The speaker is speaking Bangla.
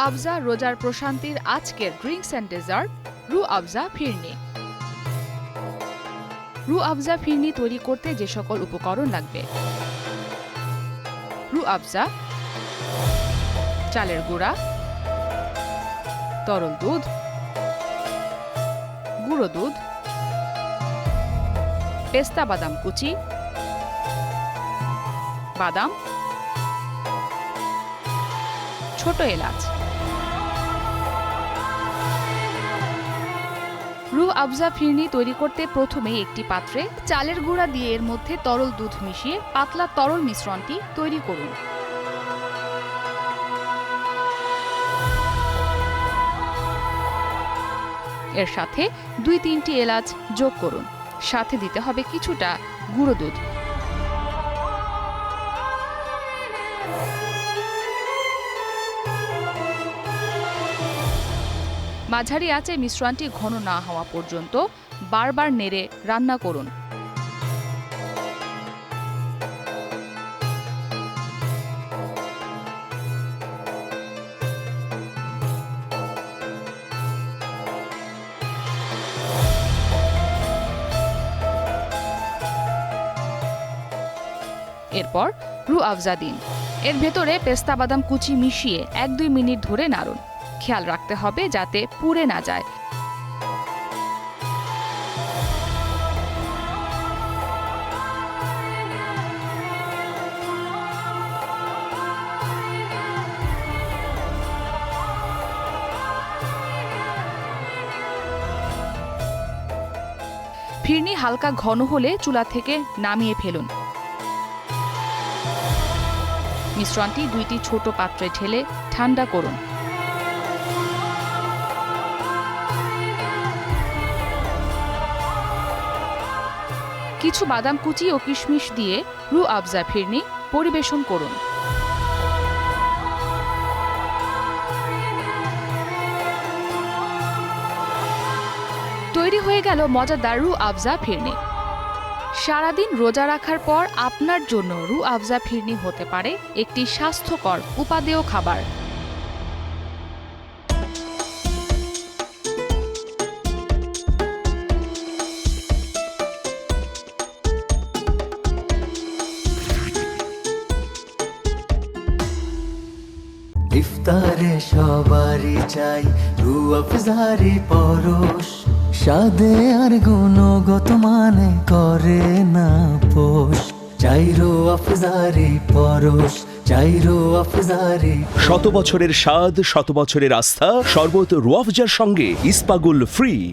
আফজা রোজার প্রশান্তির আজকের ড্রিঙ্কস অ্যান্ড ডেজার্ট রুহ আফজা ফিরনি। রুহ আফজা ফিরনি তৈরি করতে যে সকল উপকরণ লাগবে: রুহ আফজা, চালের গুঁড়া, তরল দুধ, গুঁড়ো দুধ, পেস্তা বাদাম কুচি, বাদাম, ছোট এলাচ। রুহ আফজা ফিরনি তৈরি করতে প্রথমেই একটি পাত্রে চালের গুঁড়া দিয়ে এর মধ্যে তরল দুধ মিশিয়ে পাতলা তরল মিশ্রণটি তৈরি করুন। এর সাথে 2-3টি এলাচ যোগ করুন। সাথে দিতে হবে কিছুটা গুঁড়ো দুধ। মাঝারি আঁচে মিশ্রণটি ঘন না হওয়া পর্যন্ত বারবার নেড়ে রান্না করুন। এরপর রুহ আফজা দিন। এর ভেতরে পেস্তা বাদাম কুচি মিশিয়ে 1-2 মিনিট ধরে নাড়ুন। খেয়াল রাখতে হবে যাতে পুড়ে না যায়। ফিরনি হালকা ঘন হলে চুলা থেকে নামিয়ে ফেলুন। মিশ্রণটি 2টি ছোট পাত্রে ঢেলে ঠান্ডা করুন। কিছু বাদাম কুচি ও কিশমিশ দিয়ে রুহ আফজা ফিরনি পরিবেশন করুন। তৈরি হয়ে গেল মজাদার রুহ আফজা ফিরনি। সারাদিন রোজা রাখার পর আপনার জন্য রুহ আফজা ফিরনি হতে পারে একটি স্বাস্থ্যকর উপাদেয় খাবার। ইফতারে সবারই চাই রুহ আফজারি পরশ, স্বাদে আর গুণগত মানে করে না পোষ। চাই রুহ আফজারি পরশ, চাই রুহ আফজারি। 100 বছরের স্বাদ, 100 বছরের আস্থা, শরবত রুহ আফজার সঙ্গে ইস্পাগুল ফ্রি।